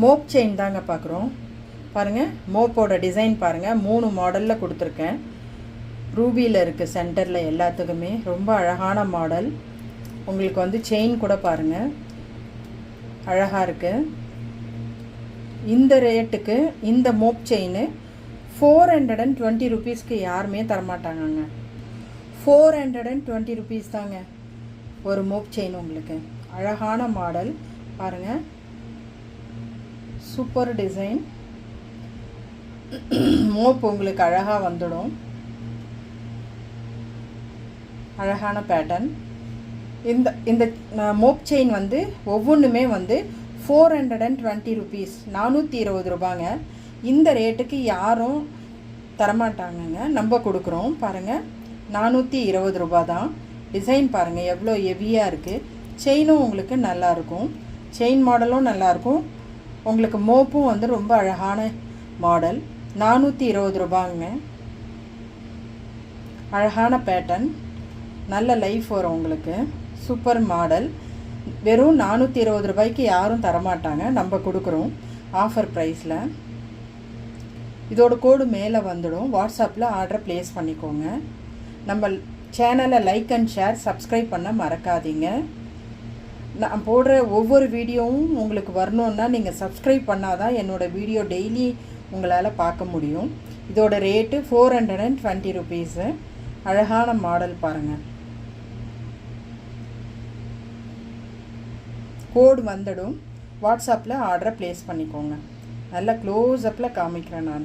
Mop chain தாங்க பார்க்குறோம். பாருங்கள், மோப்போட டிசைன் பாருங்கள். 3 மாடலில் கொடுத்துருக்கேன். ரூபியில் இருக்குது சென்டரில் எல்லாத்துக்குமே. ரொம்ப அழகான மாடல். உங்களுக்கு வந்து செயின் கூட பாருங்கள், அழகாக இருக்குது. இந்த ரேட்டுக்கு இந்த மோப் செயின் 420 ருபீஸ்க்கு யாருமே தரமாட்டாங்கங்க. 420 ருபீஸ் தாங்க ஒரு மோப் செயின். உங்களுக்கு அழகான மாடல் பாருங்கள், சூப்பர் டிசைன். மோப் உங்களுக்கு அழகாக வந்துடும். அழகான பேட்டர்ன். இந்த இந்த மோப் செயின் வந்து ஒவ்வொன்றுமே வந்து 420 ருபீஸ், 420 ரூபாங்க. இந்த ரேட்டுக்கு யாரும் தரமாட்டாங்கங்க, நம்ம கொடுக்குறோம். பாருங்கள், 420 ரூபா தான். டிசைன் பாருங்கள் எவ்வளோ ஹெவியாக இருக்குது. செயினும் உங்களுக்கு நல்லாயிருக்கும், செயின் மாடலும் நல்லாயிருக்கும். உங்களுக்கு மோப்பும் வந்து ரொம்ப அழகான மாடல். 420 ரூபாங்க. அழகான பேட்டர்ன், நல்ல லைஃப் வரும் உங்களுக்கு. Super model. வெறும் 420 ரூபாய்க்கு யாரும் தரமாட்டாங்க, நம்ம கொடுக்குறோம் ஆஃபர் ப்ரைஸில். இதோட கோடு மேலே வந்துடும். வாட்ஸ்அப்பில் ஆர்டர் ப்ளேஸ் பண்ணிக்கோங்க. நம்ம சேனலை லைக் அண்ட் ஷேர், சப்ஸ்கிரைப் பண்ண மறக்காதீங்க. நான் போடுற ஒவ்வொரு வீடியோவும் உங்களுக்கு வரணுன்னா நீங்கள் சப்ஸ்கிரைப் பண்ணால் தான் என்னோடய வீடியோ டெய்லி உங்களால் பார்க்க முடியும். இதோட ரேட்டு 420 ருபீஸு. அழகான மாடல் பாருங்கள். கோடு வந்துடும். வாட்ஸ்அப்பில் ஆர்டரை ப்ளேஸ் பண்ணிக்கோங்க. நல்லா க்ளோஸ்அப்பில் காமிக்கிறேன் நான்.